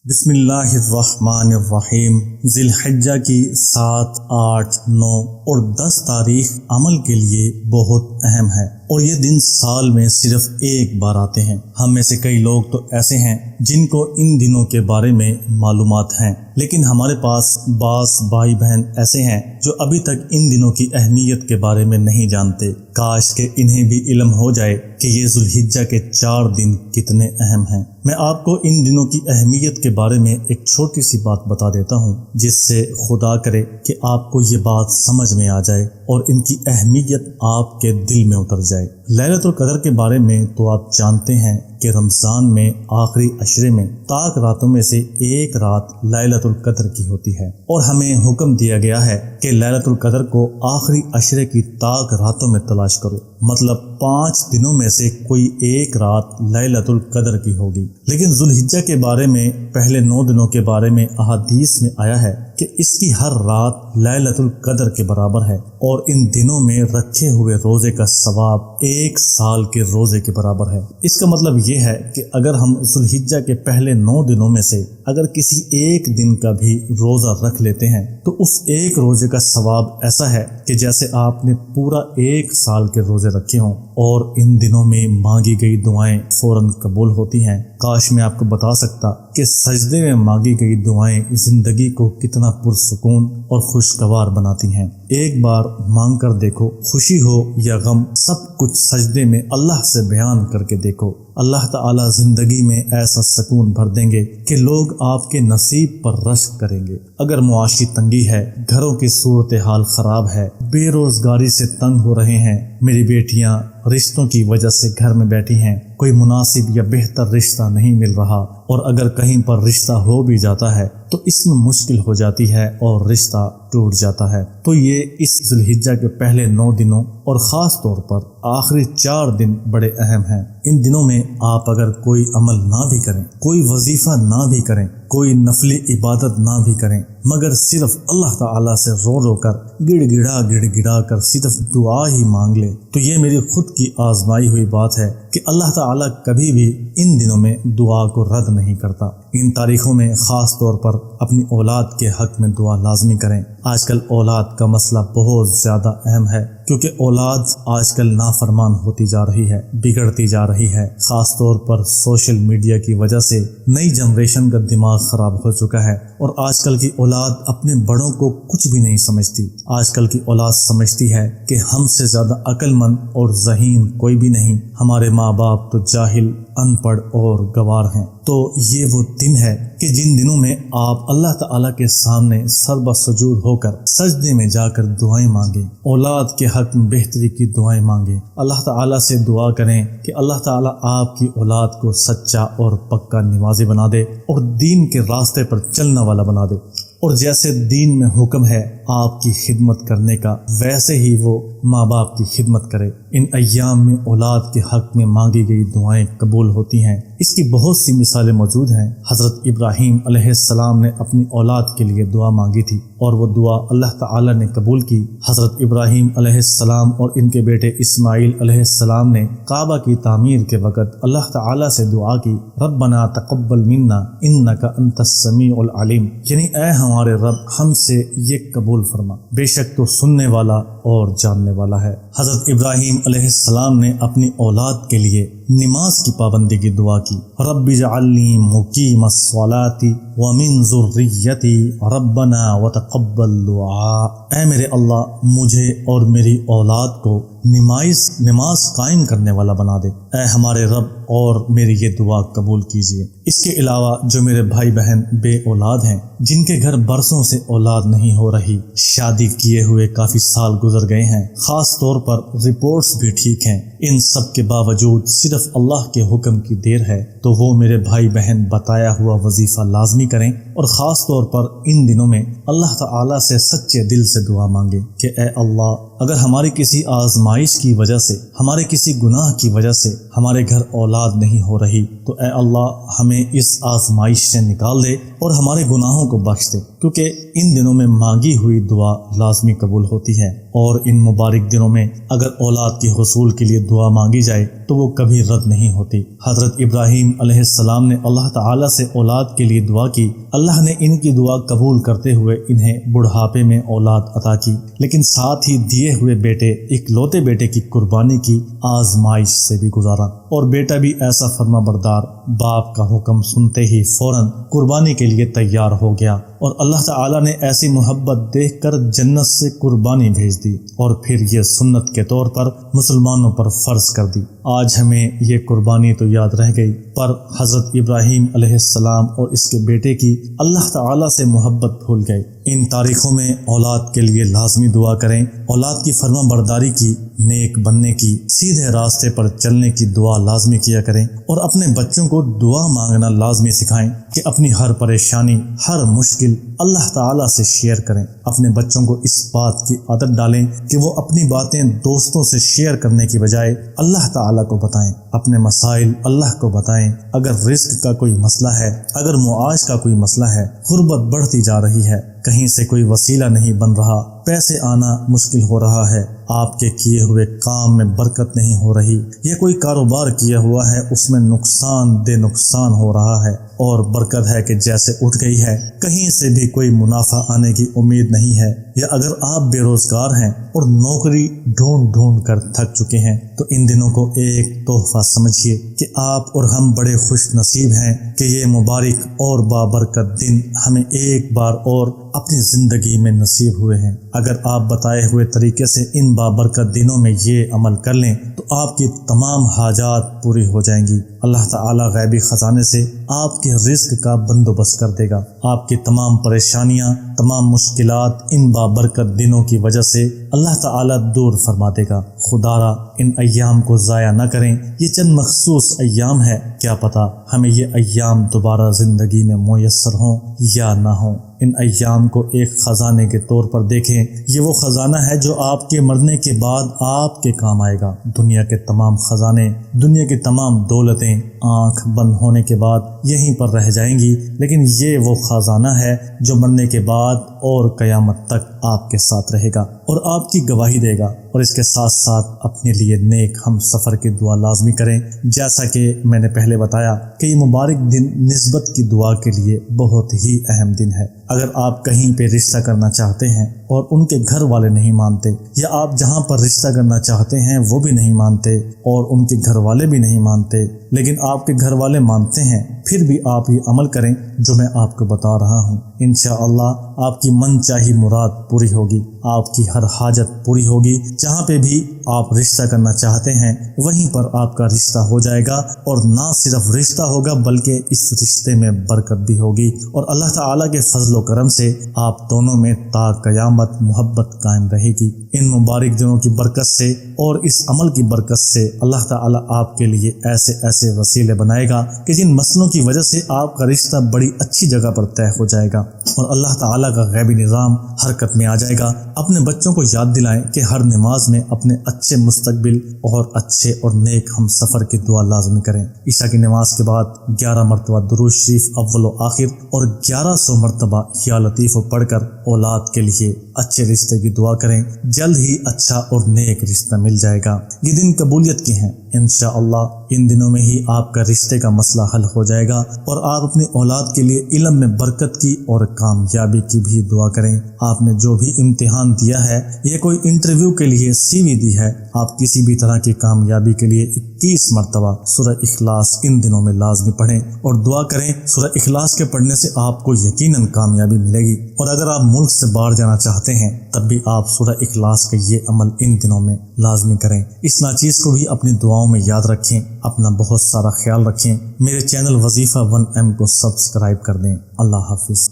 بسم اللہ الرحمن الرحیم۔ ذی الحجہ کی 7، 8، 9 اور 10 تاریخ عمل کے لیے بہت اہم ہے، اور یہ دن سال میں صرف ایک بار آتے ہیں۔ ہم میں سے کئی لوگ تو ایسے ہیں جن کو ان دنوں کے بارے میں معلومات ہیں، لیکن ہمارے پاس بعض بھائی بہن ایسے ہیں جو ابھی تک ان دنوں کی اہمیت کے بارے میں نہیں جانتے۔ کاش کہ انہیں بھی علم ہو جائے کہ یہ ذی الحجہ کے 4 دن کتنے اہم ہیں۔ میں آپ کو ان دنوں کی اہمیت کے بارے میں ایک چھوٹی سی بات بتا دیتا ہوں، جس سے خدا کرے کہ آپ کو یہ بات سمجھ میں آ جائے اور ان کی اہمیت آپ کے دل میں اتر جائے۔ لیلۃ القدر کے بارے میں تو آپ جانتے ہیں کہ رمضان میں آخری عشرے میں تاک راتوں میں سے ایک رات لیلۃ القدر کی ہوتی ہے، اور ہمیں حکم دیا گیا ہے کہ لیلۃ القدر کو آخری عشرے کی تاک راتوں میں تلاش کرو، مطلب 5 دنوں میں سے کوئی ایک رات لیلۃ القدر کی ہوگی۔ لیکن ذی الحجہ کے بارے میں پہلے 9 دنوں کے بارے میں احادیث میں آیا ہے کہ اس کی ہر رات لیلۃ القدر کے برابر ہے، اور ان دنوں میں رکھے ہوئے روزے کا ثواب 1 سال کے روزے کے برابر ہے۔ اس کا مطلب یہ ہے کہ اگر ہم ذی الحجہ کے پہلے 9 دنوں میں سے اگر کسی ایک دن کا بھی روزہ رکھ لیتے ہیں تو اس ایک روزے کا ثواب ایسا ہے کہ جیسے آپ نے پورا 1 سال کے روزے رکھے ہوں، اور ان دنوں میں مانگی گئی دعائیں فوراً قبول ہوتی ہیں۔ کاش میں آپ کو بتا سکتا کہ سجدے میں مانگی گئی دعائیں زندگی کو کتنا پرسکون اور خوشگوار بناتی ہیں۔ ایک بار مانگ کر دیکھو، خوشی ہو یا غم، سب کچھ سجدے میں اللہ سے بیان کر کے دیکھو۔ اللہ تعالیٰ زندگی میں ایسا سکون بھر دیں گے کہ لوگ آپ کے نصیب پر رشک کریں گے۔ اگر معاشی تنگی ہے، گھروں کی صورتحال خراب ہے، بے روزگاری سے تنگ ہو رہے ہیں، میری بیٹیاں رشتوں کی وجہ سے گھر میں بیٹھی ہیں، کوئی مناسب یا بہتر رشتہ نہیں مل رہا، اور اگر کہیں پر رشتہ ہو بھی جاتا ہے تو اس میں مشکل ہو جاتی ہے اور رشتہ ٹوٹ جاتا ہے، تو یہ اس ذی الحجہ کے پہلے 9 دنوں اور خاص طور پر آخری 4 دن بڑے اہم ہیں۔ ان دنوں میں آپ اگر کوئی عمل نہ بھی کریں، کوئی وظیفہ نہ بھی کریں، کوئی نفلی عبادت نہ بھی کریں، مگر صرف اللہ تعالیٰ سے رو رو کر گڑ گڑا کر صرف دعا ہی مانگ لے، تو یہ میری خود کی آزمائی ہوئی بات ہے کہ اللہ تعالیٰ کبھی بھی ان دنوں میں دعا کو رد نہیں کرتا۔ ان تاریخوں میں خاص طور پر اپنی اولاد کے حق میں دعا لازمی کریں۔ آج کل اولاد کا مسئلہ بہت زیادہ اہم ہے، کیونکہ اولاد آج کل نافرمان ہوتی جا رہی ہے، بگڑتی جا رہی ہے۔ خاص طور پر سوشل میڈیا کی وجہ سے نئی جنریشن کا دماغ خراب ہو چکا ہے، اور آج کل کی اولاد اپنے بڑوں کو کچھ بھی نہیں سمجھتی۔ آج کل کی اولاد سمجھتی ہے کہ ہم سے زیادہ عقل مند اور ذہین کوئی بھی نہیں، ہمارے ماں باپ تو جاہل، ان پڑھ اور گوار ہیں۔ تو یہ وہ دن ہے کہ جن دنوں میں آپ اللہ تعالیٰ کے سامنے سر بسجود ہو کر سجدے میں جا کر دعائیں مانگیں، اولاد کے حق میں بہتری کی دعائیں مانگیں، اللہ تعالیٰ سے دعا کریں کہ اللہ تعالیٰ آپ کی اولاد کو سچا اور پکا نمازی بنا دے اور دین کے راستے پر چلنا والا بنا دے، اور جیسے دین میں حکم ہے آپ کی خدمت کرنے کا، ویسے ہی وہ ماں باپ کی خدمت کرے۔ ان ایام میں اولاد کے حق میں مانگی گئی دعائیں قبول ہوتی ہیں۔ اس کی بہت سی مثالیں موجود ہیں۔ حضرت ابراہیم علیہ السلام نے اپنی اولاد کے لیے دعا مانگی تھی، اور وہ دعا اللہ تعالیٰ نے قبول کی۔ حضرت ابراہیم علیہ السلام اور ان کے بیٹے اسماعیل علیہ السلام نے کعبہ کی تعمیر کے وقت اللہ تعالیٰ سے دعا کی، ربنا تقبل منا انک انت السمیع العلیم، یعنی اے ہمارے رب ہم سے یہ قبول فرما، بے شک تو سننے والا اور جاننے والا ہے۔ حضرت ابراہیم علیہ السلام نے اپنی اولاد کے لیے نماز کی پابندی کی دعا کی، رب اجعلنی مقیم الصلاۃ ومن ذریتی ربنا وتقبل دعاء، اے میرے اللہ مجھے اور میری اولاد کو نماز قائم کرنے والا بنا دے، اے ہمارے رب اور میری یہ دعا قبول کیجیے۔ اس کے علاوہ جو میرے بھائی بہن بے اولاد ہیں، جن کے گھر برسوں سے اولاد نہیں ہو رہی، شادی کیے ہوئے کافی سال گزر گئے ہیں، خاص طور پر رپورٹس بھی ٹھیک ہیں، ان سب کے باوجود صرف اللہ کے حکم کی دیر ہے، تو وہ میرے بھائی بہن بتایا ہوا وظیفہ لازمی کریں، اور خاص طور پر ان دنوں میں اللہ تعالیٰ سے سچے دل سے دعا مانگیں کہ اے اللہ، اگر ہماری کسی آزمائش کی وجہ سے، ہمارے کسی گناہ کی وجہ سے ہمارے گھر اولاد نہیں ہو رہی، تو اے اللہ ہمیں اس آزمائش سے نکال دے اور ہمارے گناہوں کو بخش دے، کیونکہ ان دنوں میں مانگی ہوئی دعا لازمی قبول ہوتی ہے، اور ان مبارک دنوں میں اگر اولاد کے حصول کے لیے دعا مانگی جائے تو وہ کبھی رد نہیں ہوتی۔ حضرت ابراہیم علیہ السلام نے اللہ تعالیٰ سے اولاد کے لیے دعا کی، اللہ نے ان کی دعا قبول کرتے ہوئے انہیں بڑھاپے میں اولاد عطا کی، لیکن ساتھ ہی دیے ہوئے بیٹے، اکلوتے بیٹے کی قربانی کی آزمائش سے بھی گزارا، اور بیٹا بھی ایسا فرما بردار، باپ کا حکم سنتے ہی فوراً قربانی کے لیے تیار ہو گیا، اور اللہ تعالیٰ نے ایسی محبت دیکھ کر جنت سے قربانی بھیج دی، اور پھر یہ سنت کے طور پر مسلمانوں پر فرض کر دی۔ آج ہمیں یہ قربانی تو یاد رہ گئی، پر حضرت ابراہیم علیہ السلام اور اس کے بیٹے کی اللہ تعالیٰ سے محبت بھول گئے۔ ان تاریخوں میں اولاد کے لیے لازمی دعا کریں، اولاد کی فرما برداری کی، نیک بننے کی، سیدھے راستے پر چلنے کی دعا لازمی کیا کریں، اور اپنے بچوں کو دعا مانگنا لازمی سکھائیں کہ اپنی ہر پریشانی، ہر مشکل اللہ تعالیٰ سے شیئر کریں۔ اپنے بچوں کو اس بات کی عادت ڈالیں کہ وہ اپنی باتیں دوستوں سے شیئر کرنے کی بجائے اللہ تعالیٰ کو بتائیں، اپنے مسائل اللہ کو بتائیں۔ اگر رزق کا کوئی مسئلہ ہے، اگر معاش کا کوئی مسئلہ ہے، غربت بڑھتی جا رہی ہے، کہیں سے کوئی وسیلہ نہیں بن رہا، پیسے آنا مشکل ہو رہا ہے، آپ کے کیے ہوئے کام میں برکت نہیں ہو رہی، یہ کوئی کاروبار کیا ہوا ہے اس میں نقصان ہو رہا ہے، اور برکت ہے کہ جیسے اٹھ گئی ہے، کہیں سے بھی کوئی منافع آنے کی امید نہیں ہے، یا اگر آپ بے روزگار ہیں اور نوکری ڈھونڈ کر تھک چکے ہیں، تو ان دنوں کو ایک تحفہ سمجھیے کہ آپ اور ہم بڑے خوش نصیب ہیں کہ یہ مبارک اور بابرکت دن ہمیں ایک بار اور اپنی زندگی میں نصیب ہوئے ہیں۔ اگر آپ بتائے ہوئے طریقے سے ان بابرکت دنوں میں یہ عمل کر لیں تو آپ کی تمام حاجات پوری ہو جائیں گی۔ اللہ تعالیٰ غیبی خزانے سے آپ کے رزق کا بندوبست کر دے گا، آپ کی تمام پریشانیاں، تمام مشکلات ان بابرکت دنوں کی وجہ سے اللہ تعالیٰ دور فرما دے گا۔ خدارا ان ایام کو ضائع نہ کریں، یہ چند مخصوص ایام ہے، کیا پتہ ہمیں یہ ایام دوبارہ زندگی میں میسر ہوں یا نہ ہوں۔ ان ایام کو ایک خزانے کے طور پر دیکھیں، یہ وہ خزانہ ہے جو آپ کے مرنے کے بعد آپ کے کام آئے گا۔ دنیا کے تمام خزانے، دنیا کی تمام دولتیں آنکھ بند ہونے کے بعد یہیں پر رہ جائیں گی، لیکن یہ وہ خزانہ ہے جو مرنے کے بعد اور قیامت تک آپ کے ساتھ رہے گا اور آپ کی گواہی دے گا۔ اور اس کے ساتھ ساتھ اپنے لیے نیک ہم سفر کی دعا لازمی کریں، جیسا کہ میں نے پہلے بتایا کہ یہ مبارک دن نسبت کی دعا کے لیے بہت ہی اہم دن ہے۔ اگر آپ کہیں پہ رشتہ کرنا چاہتے ہیں اور ان کے گھر والے نہیں مانتے، یا آپ جہاں پر رشتہ کرنا چاہتے ہیں وہ بھی نہیں مانتے اور ان کے گھر والے بھی نہیں مانتے، لیکن آپ کے گھر والے مانتے ہیں، پھر بھی آپ یہ عمل کریں جو میں آپ کو بتا رہا ہوں، انشاءاللہ آپ کی من چاہی مراد پوری ہوگی، آپ کی ہر حاجت پوری ہوگی۔ جہاں پہ بھی آپ رشتہ کرنا چاہتے ہیں وہیں پر آپ کا رشتہ ہو جائے گا، اور نہ صرف رشتہ ہوگا بلکہ اس رشتے میں برکت بھی ہوگی، اور اللہ تعالیٰ کے فضل و کرم سے آپ دونوں میں تا قیامت محبت قائم رہے گی۔ ان مبارک دنوں کی برکت سے اور اس عمل کی برکت سے اللہ تعالیٰ آپ کے لیے ایسے وسیلے بنائے گا کہ جن مسئلوں کی وجہ سے آپ کا رشتہ بڑی اچھی جگہ پر طے ہو جائے گا، اور اللہ تعالیٰ کا غیبی نظام حرکت میں آ جائے گا۔ اپنے بچوں کو یاد دلائیں کہ ہر نماز میں اپنے اچھے مستقبل اور اچھے اور نیک ہم سفر کی دعا لازمی کریں۔ عشاء کی نماز کے بعد 11 مرتبہ درود شریف اول و آخر اور 1100 مرتبہ یا لطیف پڑھ کر اولاد کے لیے اچھے رشتے کی دعا کریں، جلد ہی اچھا اور نیک رشتہ مل جائے گا۔ یہ دن قبولیت کے ہیں، انشاءاللہ ان دنوں میں ہی آپ کا رشتے کا مسئلہ حل ہو جائے گا، اور آپ اپنی اولاد کے لیے علم میں برکت کی اور کامیابی کی بھی دعا کریں۔ آپ نے جو بھی امتحان دیا ہے یا کوئی انٹرویو کے لیے CV دی ہے، آپ کسی بھی طرح کی کامیابی کے لیے 21 مرتبہ سورہ اخلاص ان دنوں میں لازمی پڑھیں اور دعا کریں۔ سورہ اخلاص کے پڑھنے سے آپ کو یقیناً کامیابی ملے گی، اور اگر آپ ملک سے باہر جانا چاہتے ہیں تب بھی آپ سورہ اخلاص کا یہ عمل ان دنوں میں لازمی کریں۔ اس ناچیز کو بھی اپنی دعاؤں میں یاد رکھیں، اپنا بہت سارا خیال رکھیں۔ میرے چینل وظیفہ 1M کو سبسکرائب کر دیں۔ اللہ حافظ۔